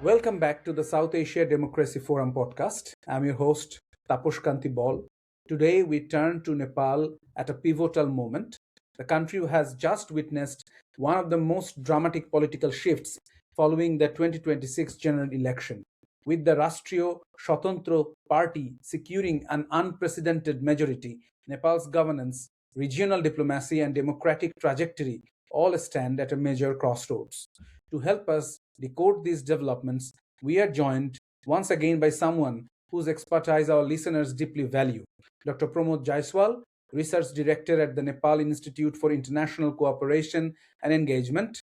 Welcome back to the South Asia Democracy Forum podcast. I'm your host, Tapas Kanti Baul. Today, we turn to Nepal at a pivotal moment. The country has just witnessed one of the most dramatic political shifts following the 2026 general election, with the Rastriya Swatantra Party securing an unprecedented majority. Nepal's governance, regional diplomacy, and democratic trajectory all stand at a major crossroads. To help us decode these developments, we are joined once again by someone whose expertise our listeners deeply value. Dr. Pramod Jaiswal, Research Director at the Nepal Institute for International Cooperation and Engagement.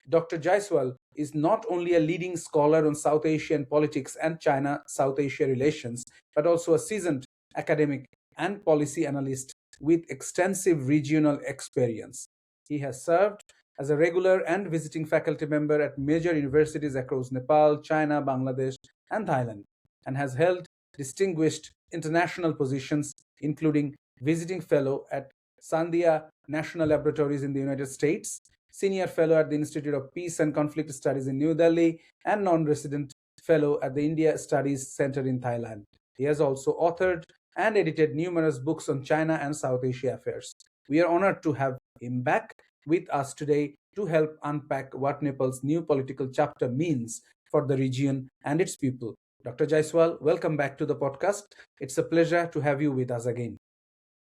Dr. Jaiswal is not only a leading scholar on South Asian politics and China South Asia relations, but also a seasoned academic and policy analyst with extensive regional experience. He has served as a regular and visiting faculty member at major universities across Nepal, China, Bangladesh, and Thailand, and has held distinguished international positions, including visiting fellow at Sandia National Laboratories in the United States, senior fellow at the Institute of Peace and Conflict Studies in New Delhi, and non resident fellow at the India Studies Center in Thailand. He has also authored and edited numerous books on China and South Asia affairs. We are honored to have him back with us today to help unpack what Nepal's new political chapter means for the region and its people. Dr. Jaiswal, welcome back to the podcast. It's a pleasure to have you with us again.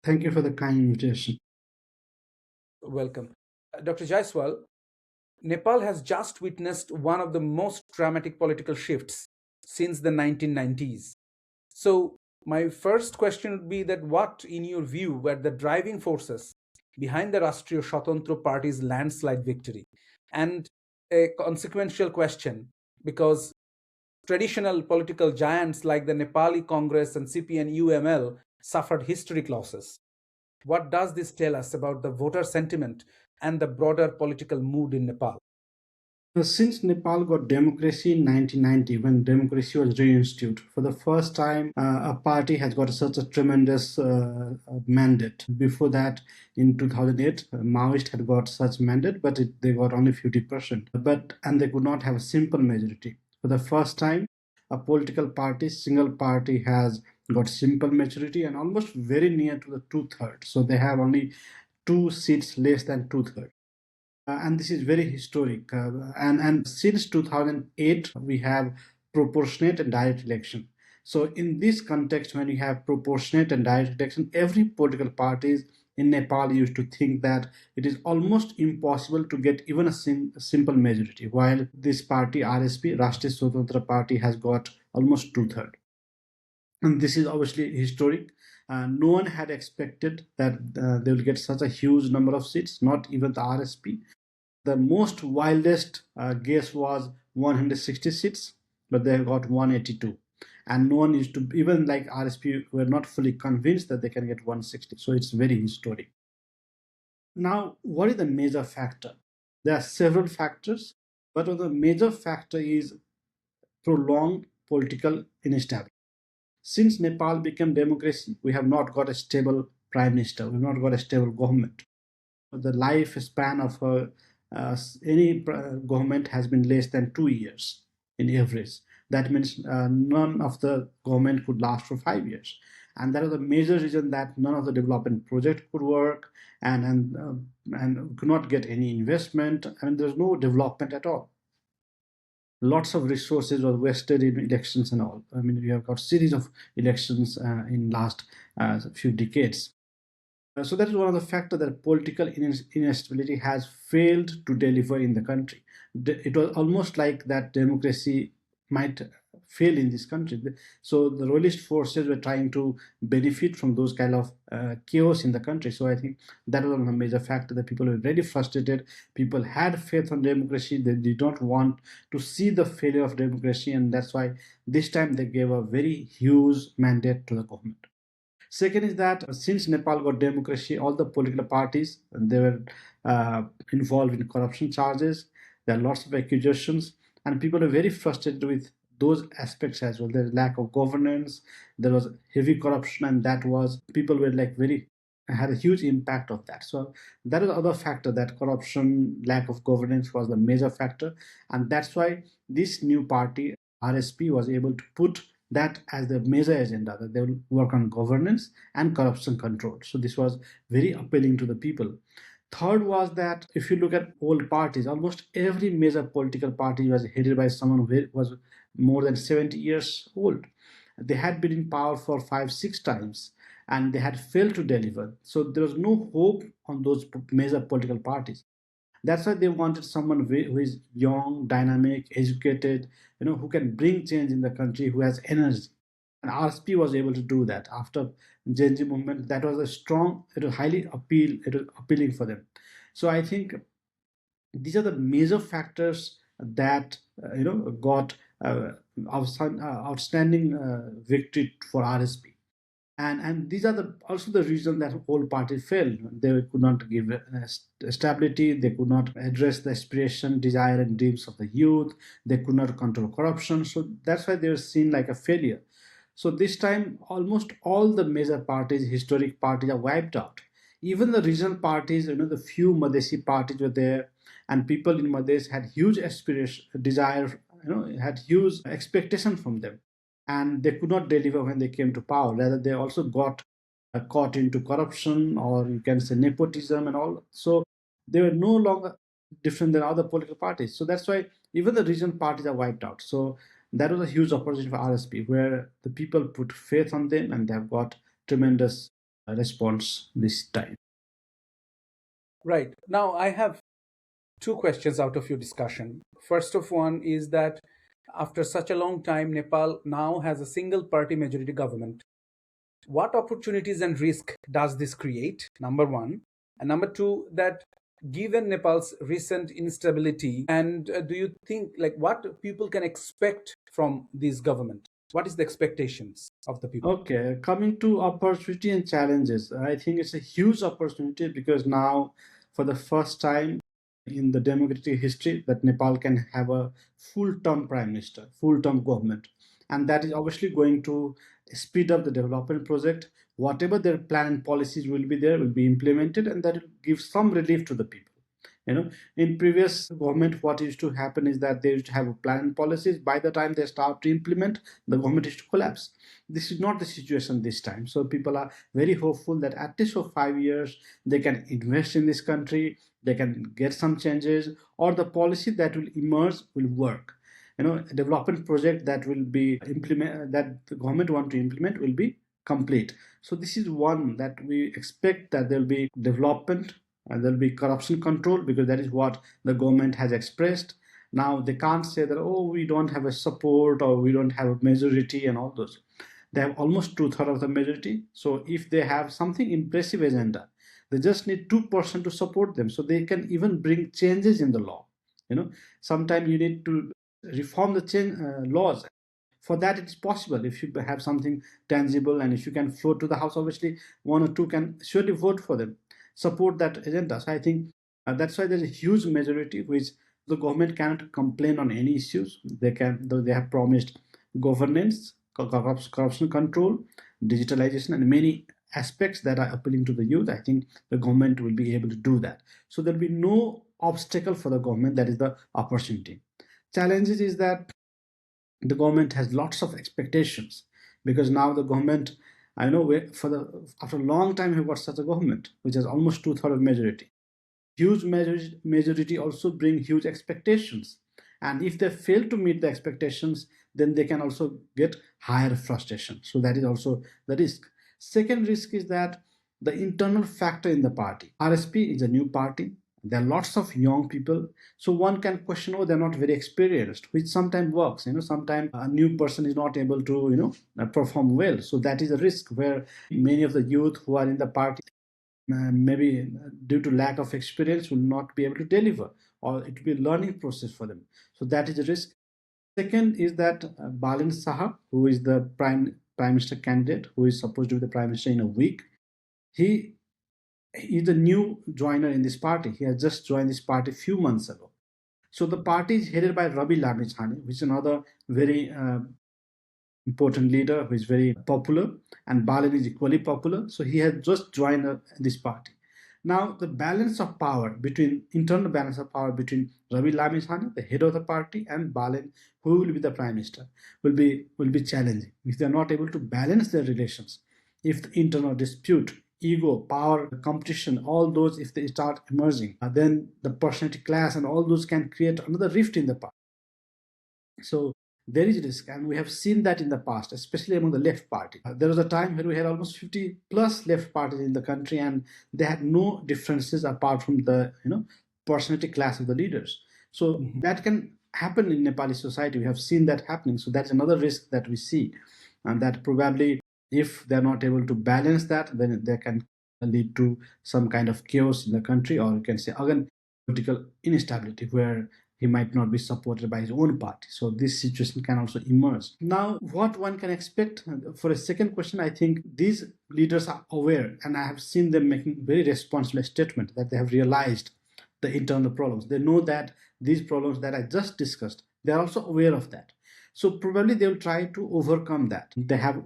Thank you for the kind invitation. Welcome. Dr. Jaiswal, Nepal has just witnessed one of the most dramatic political shifts since the 1990s. So, my first question would be that what, in your view, were the driving forces behind the Rastriya Swatantra Party's landslide victory? And a consequential question, because traditional political giants like the Nepali Congress and CPN UML suffered historic losses. What does this tell us about the voter sentiment and the broader political mood in Nepal? Since Nepal got democracy in 1990, when democracy was reinstituted, for the first time, a party has got such a tremendous mandate. Before that, in 2008, Maoist had got such mandate, but they got only 50%. And they could not have a simple majority. For the first time, a political party, single party, has got simple majority and almost very near to the two-thirds. So they have only 2 seats less than two-thirds. And this is very historic. And since 2008, we have proportionate and direct election. So in this context, when you have proportionate and direct election, every political parties in Nepal used to think that it is almost impossible to get even a simple majority, while this party, RSP, Rastriya Swatantra Party, has got almost two-thirds. And this is obviously historic. No one had expected that they will get such a huge number of seats, not even the RSP. The most wildest guess was 166, but they got 182. And no one used to, even like RSP, were not fully convinced that they can get 160. So it's very historic. Now, what is the major factor? There are several factors, but the major factor is prolonged political instability. Since Nepal became democracy, we have not got a stable prime minister. We have not got a stable government. The lifespan of any government has been less than 2 years in average. That means none of the government could last for 5 years, and that is the major reason that none of the development project could work, and could not get any investment. I mean, there's no development at all. Lots of resources were wasted in elections and all. I mean, we have got series of elections in last few decades. So that is one of the factors that political instability has failed to deliver in the country. It was almost like that democracy might fail in this country. So the royalist forces were trying to benefit from those kind of chaos in the country. So I think that was one of the major factors that people were very frustrated. People had faith on democracy. They did not want to see the failure of democracy, and that's why this time they gave a very huge mandate to the government. Second is that since Nepal got democracy, all the political parties, they were involved in corruption charges. There are lots of accusations, and people are very frustrated with those aspects as well. There's lack of governance. There was heavy corruption, and that was people were like very had a huge impact of that. So that is the other factor, that corruption, lack of governance was the major factor. And that's why this new party, RSP, was able to put that as the major agenda, that they will work on governance and corruption control. So this was very appealing to the people. Third was that if you look at old parties, almost every major political party was headed by someone who was more than 70 years old. They had been in power for 5, 6 times and they had failed to deliver. So there was no hope on those major political parties. That's why they wanted someone who is young, dynamic, educated, who can bring change in the country, who has energy. And RSP was able to do that after Gen Z movement. That was a strong, it was appealing for them. So I think these are the major factors that got outstanding victory for RSP. And these are also the reason that whole party failed. They could not give stability. They could not address the aspiration, desire, and dreams of the youth. They could not control corruption. So that's why they were seen like a failure. So this time, almost all the major parties, historic parties, are wiped out. Even the regional parties, the few Madhesi parties were there, and people in Madhes had huge aspiration, desire, had huge expectation from them, and they could not deliver when they came to power. Rather, they also got caught into corruption, or you can say nepotism and all. So they were no longer different than other political parties. So that's why even the regional parties are wiped out. So that was a huge opportunity for RSP, where the people put faith on them and they have got tremendous response this time. Right. Now, I have two questions out of your discussion. First of one is that after such a long time, Nepal now has a single party majority government. What opportunities and risk does this create? Number one. And number two, that given Nepal's recent instability, and do you think, like, what people can expect from this government? What is the expectations of the people? Okay, coming to opportunity and challenges, I think it's a huge opportunity because now, for the first time in the democratic history, that Nepal can have a full-term prime minister, full-term government, and that is obviously going to speed up the development project. Whatever their plan and policies will be there will be implemented, and that will give some relief to the people. In previous government, what used to happen is that they used to have a plan and policies. By the time they start to implement, the government used to collapse. This is not the situation this time. So people are very hopeful that at least for 5 years they can invest in this country, they can get some changes, or the policy that will emerge will work. A development project that will be implement that the government want to implement will be complete. So this is one that we expect, that there will be development and there will be corruption control, because that is what the government has expressed. Now they can't say that, oh, we don't have a support or we don't have a majority and all those. They have almost 2/3 of the majority. So if they have something impressive agenda, they just need 2% to support them, so they can even bring changes in the law. Sometimes you need to reform the laws. For that, it's possible if you have something tangible, and if you can float to the house, obviously one or two can surely vote for them, support that agenda. So I think that's why there's a huge majority which the government cannot complain on any issues. They can, though they have promised governance, corruption control, digitalization, and many aspects that are appealing to the youth. I think the government will be able to do that. So there'll be no obstacle for the government. That is the opportunity. Challenges is that the government has lots of expectations, because now the government, I know, after a long time we've got such a government which has almost 2/3 of majority. Huge majority also bring huge expectations, and if they fail to meet the expectations, then they can also get higher frustration. So that is also the risk. Second risk is that the internal factor in the party. RSP is a new party. There are lots of young people, so one can question, oh, they're not very experienced, which sometimes works. Sometimes a new person is not able to perform well. So that is a risk, where many of the youth who are in the party, maybe due to lack of experience, will not be able to deliver, or it will be a learning process for them. So that is a risk. Second is that Balin Saha, who is the prime minister candidate, who is supposed to be the prime minister in a week, he is a new joiner in this party. He has just joined this party a few months ago. So the party is headed by Ravi Lamechhane, which is another very important leader who is very popular, and Balan is equally popular. So he has just joined this party. Now, the balance of power between internal balance of power between Ravi Lamisana, the head of the party, and Balan, who will be the prime minister, will be challenging if they are not able to balance their relations. If the internal dispute, ego, power, competition, all those, if they start emerging, then the personality clash and all those can create another rift in the party. So there is risk, and we have seen that in the past, especially among the left party. There was a time where we had almost 50 plus left parties in the country, and they had no differences apart from the personality class of the leaders. So that can happen in Nepali society. We have seen that happening. So that's another risk that we see, and that probably if they're not able to balance that, then they can lead to some kind of chaos in the country, or you can say again political instability where he might not be supported by his own party. So this situation can also emerge. Now, what one can expect for a second question, I think these leaders are aware, and I have seen them making very responsible statement that they have realized the internal problems. They know that these problems that I just discussed, they are also aware of that. So probably they will try to overcome that. They have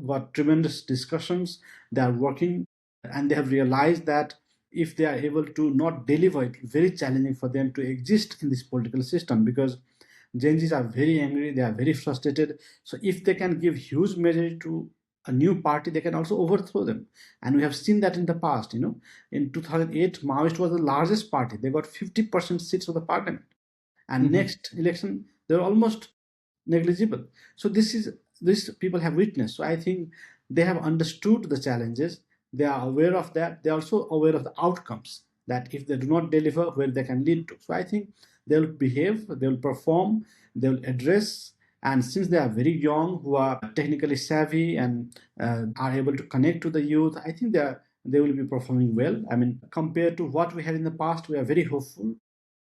got tremendous discussions, they are working, and they have realized that if they are able to not deliver, it is very challenging for them to exist in this political system, because Gen Zs are very angry, they are very frustrated. So if they can give huge majority to a new party, they can also overthrow them. And we have seen that in the past. In 2008, Maoist was the largest party. They got 50% seats of the parliament. And next election, they were almost negligible. So this people have witnessed. So I think they have understood the challenges. They are aware of that. They are also aware of the outcomes, that if they do not deliver, where they can lead to. So I think they will behave, they will perform, they will address. And since they are very young, who are technically savvy and are able to connect to the youth, I think they will be performing well. I mean, compared to what we had in the past, we are very hopeful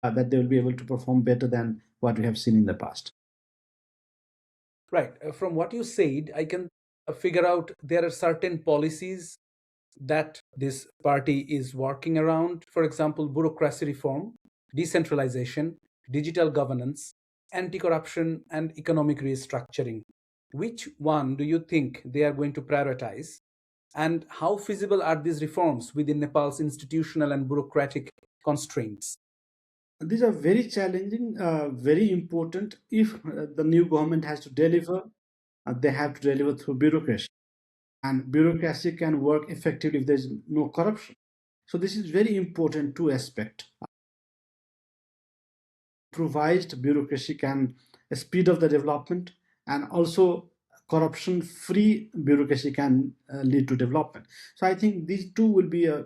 that they will be able to perform better than what we have seen in the past. Right. From what you said, I can figure out there are certain policies that this party is working around. For example, bureaucracy reform, decentralization, digital governance, anti corruption, and economic restructuring. Which one do you think they are going to prioritize? And how feasible are these reforms within Nepal's institutional and bureaucratic constraints? These are very challenging, very important. If the new government has to deliver, they have to deliver through bureaucracy. And bureaucracy can work effectively if there's no corruption. So this is very important two aspect. Improvised bureaucracy can speed up the development, and also corruption free bureaucracy can lead to development. So I think these two will be a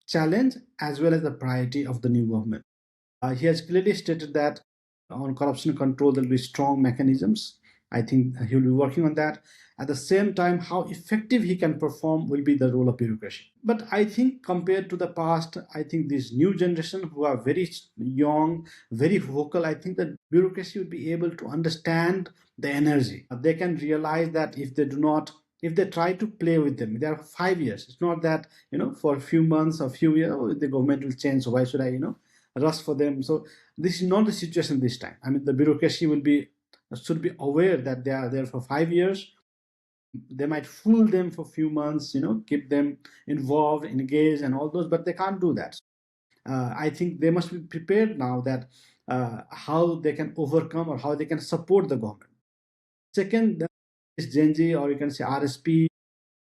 challenge as well as the priority of the new government. He has clearly stated that on corruption control there will be strong mechanisms. I think he will be working on that. At the same time, how effective he can perform will be the role of bureaucracy. But I think compared to the past, I think this new generation who are very young, very vocal, I think that bureaucracy would be able to understand the energy. They can realize that if they try to play with them, there are 5 years. It's not that, for a few months or few years, the government will change. So why should I, rush for them? So this is not the situation this time. I mean, the bureaucracy should be aware that they are there for 5 years. They might fool them for a few months, keep them involved, engaged, and all those, but they can't do that. I think they must be prepared now that how they can overcome or how they can support the government. Second, this Gen Z, or you can say RSP,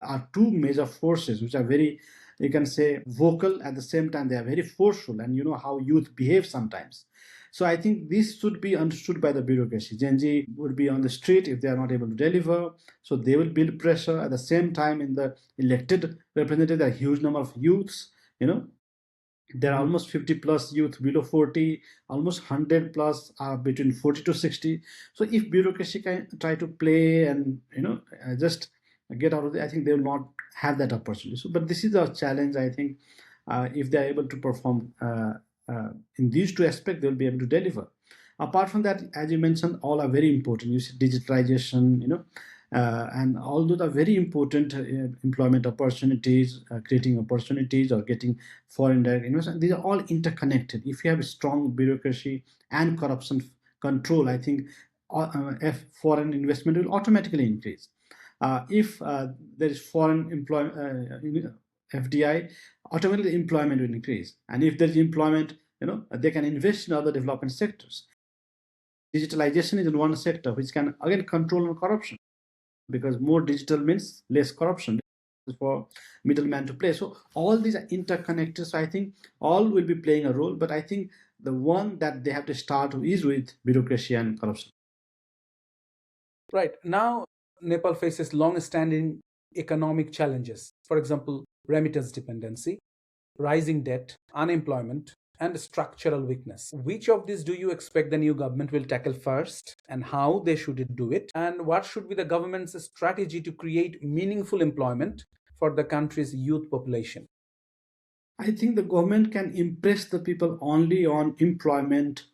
are two major forces which are very, you can say, vocal. At the same time, they are very forceful, and you know how youth behave sometimes. So I think this should be understood by the bureaucracy. Gen Z would be on the street if they are not able to deliver. So they will build pressure. At the same time, in the elected representative, there are a huge number of youths. There are almost 50 plus youth below 40, almost 100 plus between 40 to 60. So if bureaucracy can try to play and just get out of it, I think they will not have that opportunity. So, but this is a challenge. I think if they are able to perform in these two aspects, they will be able to deliver. Apart from that, as you mentioned, all are very important. You see digitalization, and all those are very important. Employment opportunities, creating opportunities, or getting foreign direct investment. These are all interconnected. If you have a strong bureaucracy and corruption control, I think if foreign investment will automatically increase. If there is foreign employment, FDI, automatically employment will increase. And if there is employment, they can invest in other development sectors. Digitalization is in one sector, which can again control on corruption, because more digital means less corruption for middleman to play. So all these are interconnected. So I think all will be playing a role, but I think the one that they have to start is with bureaucracy and corruption. Right. Now, Nepal faces long-standing economic challenges. For example, remittance dependency, rising debt, unemployment, and structural weakness. Which of these do you expect the new government will tackle first, and how they should do it? And what should be the government's strategy to create meaningful employment for the country's youth population? I think the government can impress the people only on employment,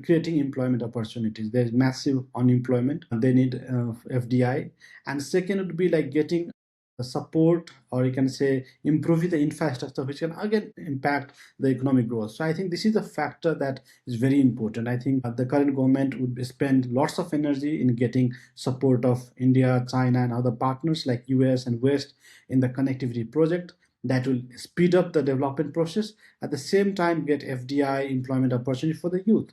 creating employment opportunities. There's massive unemployment. They need FDI. And second would be like getting support, or you can say improving the infrastructure, which can again impact the economic growth. So I think this is a factor that is very important. I think the current government would spend lots of energy in getting support of India, China, and other partners like US and West in the connectivity project that will speed up the development process. At the same time, get FDI employment opportunity for the youth.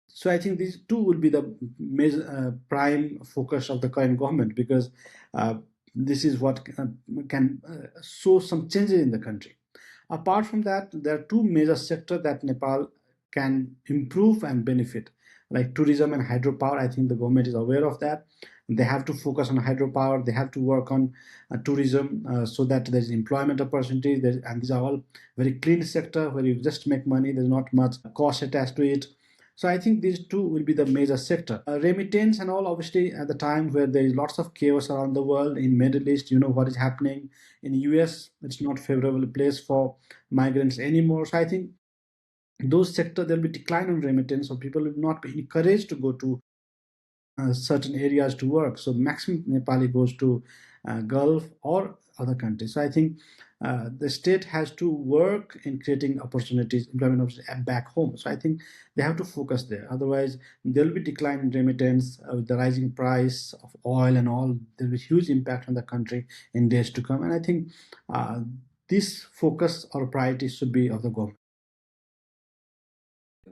So I think these two will be the major, prime focus of the current government, because this is what can show some changes in the country. Apart from that, there are two major sectors that Nepal can improve and benefit, like tourism and hydropower. I think the government is aware of that. They have to focus on hydropower. They have to work on tourism, so that there's employment opportunities. And these are all very clean sector where you just make money. There's not much cost attached to it. So I think these two will be the major sector. Remittance and all, obviously, at the time where there is lots of chaos around the world. In Middle East, you know what is happening. In US, it's not favorable place for migrants anymore. So I think those sectors, there'll be decline in remittance, so people will not be encouraged to go to certain areas to work. So maximum Nepali goes to Gulf or other countries. So I think the state has to work in creating opportunities, employment opportunities back home. So I think they have to focus there. Otherwise, there will be decline in remittance with the rising price of oil and all. There will be huge impact on the country in days to come. And I think this focus or priority should be of the government.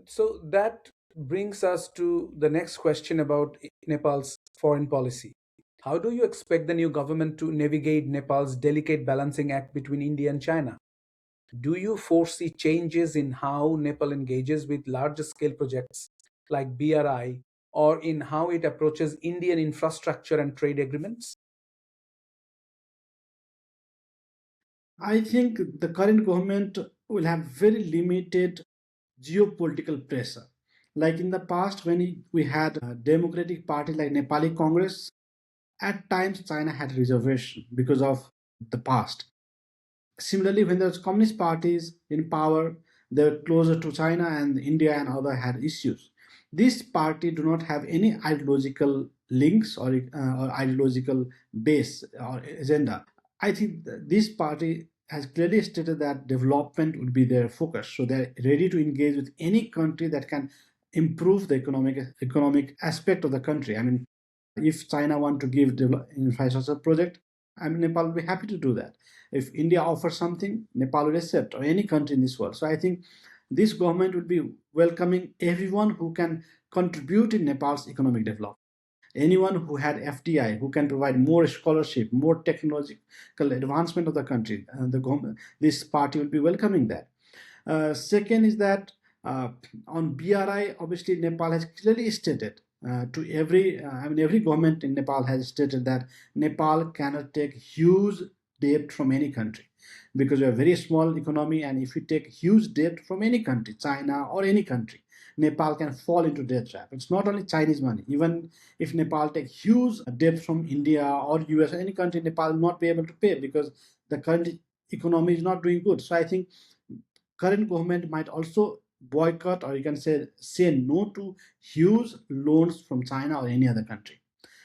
So that brings us to the next question about Nepal's foreign policy. How do you expect the new government to navigate Nepal's delicate balancing act between India and China? Do you foresee changes in how Nepal engages with large scale projects like BRI, or in how it approaches Indian infrastructure and trade agreements? I think the current government will have very limited geopolitical pressure. Like in the past, when we had a democratic party like Nepali Congress, at times China had reservation because of the past. Similarly, when there was communist parties in power, they were closer to China, and India and other had issues. This party do not have any ideological links or ideological base or agenda. I think this party has clearly stated that development would be their focus. So they're ready to engage with any country that can improve the economic aspect of the country. I mean, if China want to give infrastructure project, I mean, Nepal will be happy to do that. If India offers something, Nepal will accept, or any country in this world. So I think this government will be welcoming everyone who can contribute in Nepal's economic development. Anyone who had FDI, who can provide more scholarship, more technological advancement of the country, the government, this party will be welcoming that. Second is that on BRI, obviously Nepal has clearly stated to every government in Nepal has stated that Nepal cannot take huge debt from any country, because we are a very small economy, and if we take huge debt from any country, China or any country, Nepal can fall into debt trap. It's not only Chinese money. Even if Nepal take huge debt from India or US or any country, Nepal will not be able to pay, because the current economy is not doing good. So I think current government might also boycott, or you can say no to huge loans from China or any other country.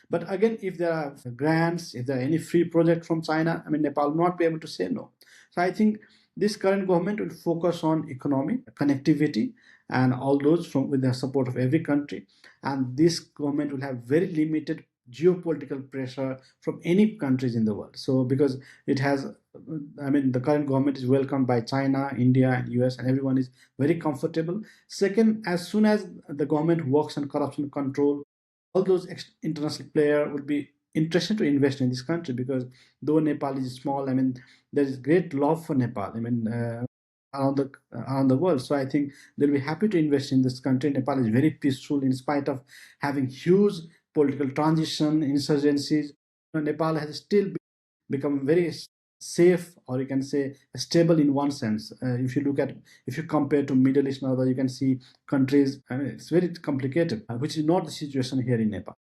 But again, if there are grants, if there are any free project from China, I mean, Nepal will not be able to say no. So I think This current government will focus on economic connectivity and all those from with the support of every country. And this government will have very limited geopolitical pressure from any countries in the world. So because it has, I mean, the current government is welcomed by China, India, and US, and everyone is very comfortable. Second, as soon as the government works on corruption control, all those international players would be interested to invest in this country, because though Nepal is small, I mean, there is great love for Nepal. I mean, around the world. So I think they'll be happy to invest in this country. Nepal is very peaceful in spite of having huge political transition, insurgencies. Nepal has still become very safe, or you can say stable in one sense. If you compare to Middle East and other, you can see countries. I mean, it's very complicated, which is not the situation here in Nepal.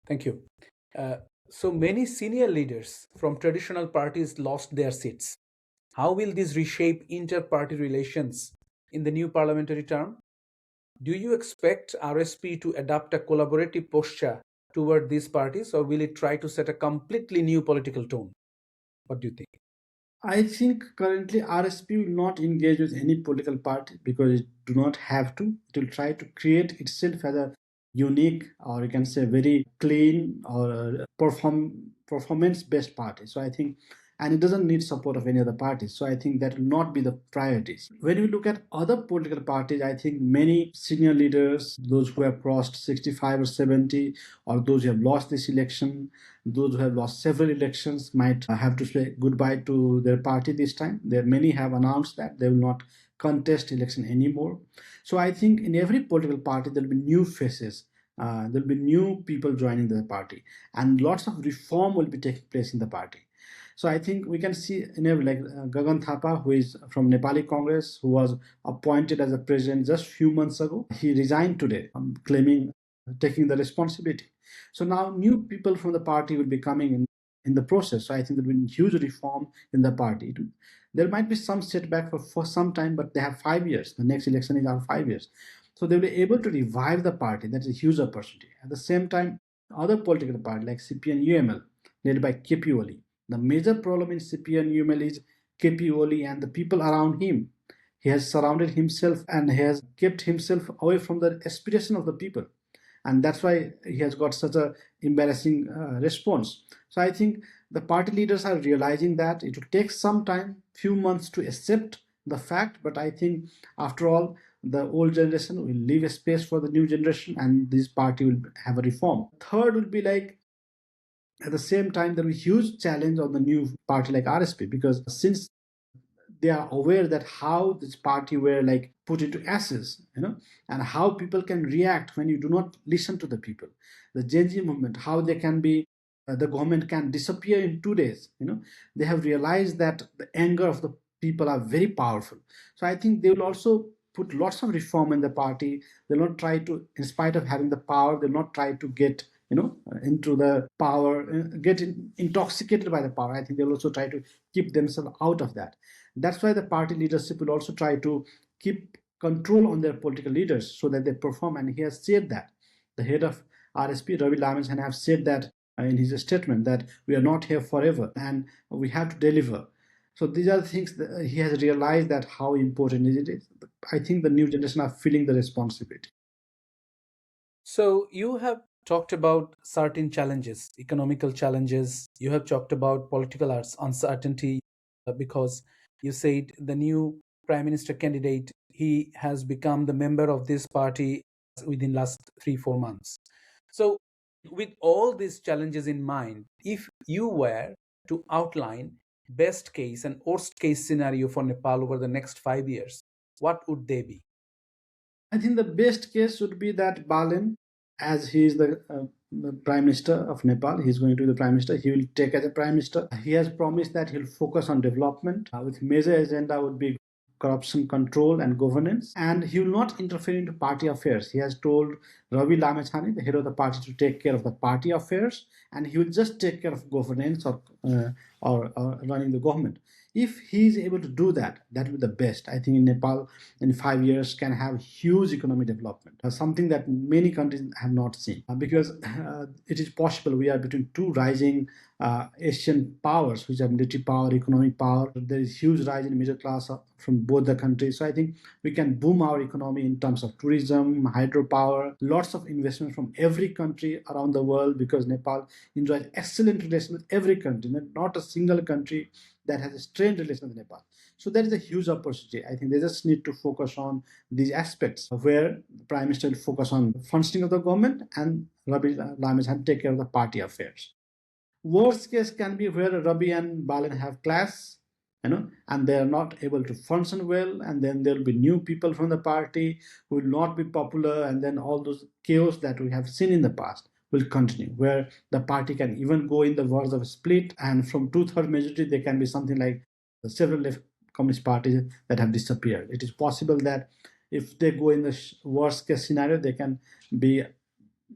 Thank you. So many senior leaders from traditional parties lost their seats. How will this reshape inter-party relations in the new parliamentary term? Do you expect RSP to adopt a collaborative posture toward these parties, or will it try to set a completely new political tone? What do you think? I think currently RSP will not engage with any political party because it do not have to. It will try to create itself as a unique, or you can say very clean or performance based party. So I think, and it doesn't need support of any other parties. So I think that will not be the priorities. When we look at other political parties, I think many senior leaders, those who have crossed 65 or 70, or those who have lost this election, those who have lost several elections, might have to say goodbye to their party this time. Many have announced that they will not contest election anymore. So I think in every political party there will be new faces. There will be new people joining the party, and lots of reform will be taking place in the party. So I think we can see like Gagan Thapa, who is from Nepali Congress, who was appointed as a president just few months ago. He resigned today, claiming taking the responsibility. So now new people from the party will be coming in the process. So I think there will be huge reform in the party. There might be some setback for some time, but they have 5 years. The next election is after 5 years. So they'll be able to revive the party. That's a huge opportunity. At the same time, other political parties like CPN UML, led by KP Oli. The major problem in CPN UML is KP Oli and the people around him. He has surrounded himself and he has kept himself away from the aspiration of the people, and that's why he has got such a embarrassing response. So I think the party leaders are realizing that it will take some time, few months, to accept the fact, but I think after all the old generation will leave a space for the new generation, and this party will have a reform. Third will be like, at the same time there will be huge challenge on the new party like RSP, because since they are aware that how this party were like put into ashes, and how people can react when you do not listen to the people. The Gen Z movement, how they can be, the government can disappear in 2 days. They have realized that the anger of the people are very powerful. So I think they will also put lots of reform in the party. They'll not try to, in spite of having the power, they'll not try to get into the power, get intoxicated by the power. I think they'll also try to keep themselves out of that. That's why the party leadership will also try to keep control on their political leaders so that they perform. And he has said that. The head of RSP, Ravi Lameshan, have said that in his statement, that we are not here forever and we have to deliver. So these are the things that he has realized, that how important it is. I think the new generation are feeling the responsibility. So you have talked about certain challenges, economical challenges. You have talked about political uncertainty because you said the new prime minister candidate, he has become the member of this party within last 3-4 months. So with all these challenges in mind, if you were to outline best case and worst case scenario for Nepal over the next 5 years, what would they be? I think the best case would be that Balen, as he is the Prime Minister of Nepal, he's going to be the Prime Minister. He will take as a Prime Minister. He has promised that he'll focus on development. With major agenda would be corruption control and governance, and he will not interfere into party affairs. He has told Ravi Lamechhane, the head of the party, to take care of the party affairs, and he will just take care of governance or running the government. If he is able to do that, that will be the best. I think in Nepal, in 5 years, can have huge economic development, something that many countries have not seen. Because it is possible we are between two rising Asian powers, which are military power, economic power. There is huge rise in middle class from both the countries. So I think we can boom our economy in terms of tourism, hydropower, lots of investment from every country around the world, because Nepal enjoys excellent relations with every country, not a single country that has a strained relation with Nepal. So that is a huge opportunity. I think they just need to focus on these aspects where the Prime Minister will focus on functioning of the government, and Rabi Lamejan take care of the party affairs. Worst case can be where Rabi and Balan have clash, and they are not able to function well, and then there will be new people from the party who will not be popular, and then all those chaos that we have seen in the past will continue, where the party can even go in the verge of a split, and from two-third majority there can be something like the several left communist parties that have disappeared. It is possible that if they go in the worst case scenario, they can be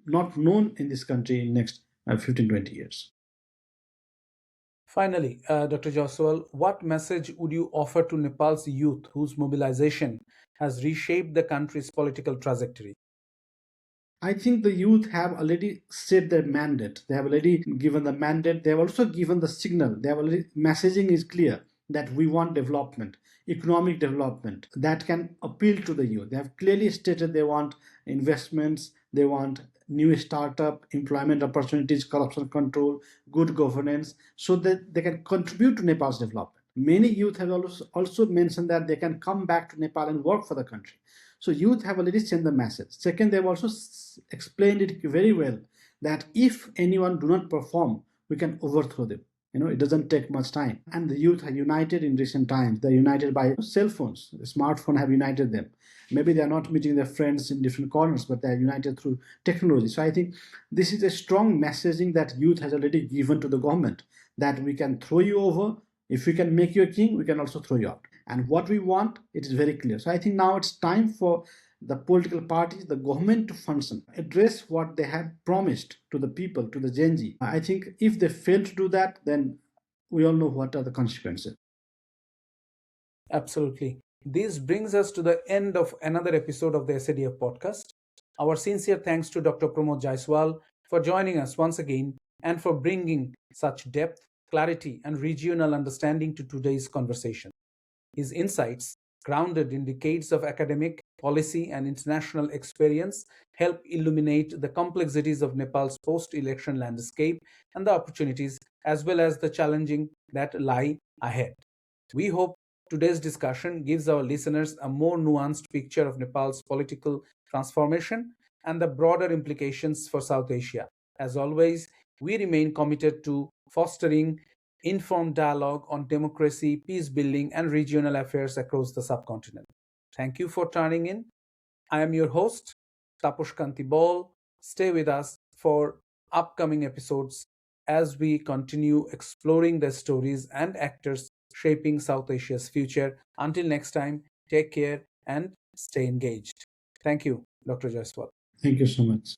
not known in this country in next 15-20 years. Finally, Dr. Jaiswal, what message would you offer to Nepal's youth whose mobilization has reshaped the country's political trajectory? I think the youth have already set their mandate. They have already given the mandate. They have also given the signal. They have already, messaging is clear that we want development, economic development that can appeal to the youth. They have clearly stated they want investments, they want new startup, employment opportunities, corruption control, good governance, so that they can contribute to Nepal's development. Many youth have also mentioned that they can come back to Nepal and work for the country. So youth have already sent the message. Second, they have also explained it very well that if anyone do not perform, we can overthrow them. It doesn't take much time. And the youth are united in recent times. They're united by cell phones. The smartphone have united them. Maybe they're not meeting their friends in different corners, but they're united through technology. So I think this is a strong messaging that youth has already given to the government, that we can throw you over. If we can make you a king, we can also throw you out. And what we want, it is very clear. So I think now it's time for the political parties, the government to function, address what they had promised to the people, to the Gen Z. I think if they fail to do that, then we all know what are the consequences. Absolutely. This brings us to the end of another episode of the SADF podcast. Our sincere thanks to Dr. Pramod Jaiswal for joining us once again and for bringing such depth, clarity, and regional understanding to today's conversation. His insights, grounded in decades of academic, policy, and international experience, help illuminate the complexities of Nepal's post-election landscape and the opportunities as well as the challenging that lie ahead. We hope today's discussion gives our listeners a more nuanced picture of Nepal's political transformation and the broader implications for South Asia. As always, we remain committed to fostering informed dialogue on democracy, peace building, and regional affairs across the subcontinent. Thank you for tuning in. I am your host, Tapas Kanti Baul. Stay with us for upcoming episodes as we continue exploring the stories and actors shaping South Asia's future. Until next time, take care and stay engaged. Thank you, Dr. Jaiswal. Thank you so much.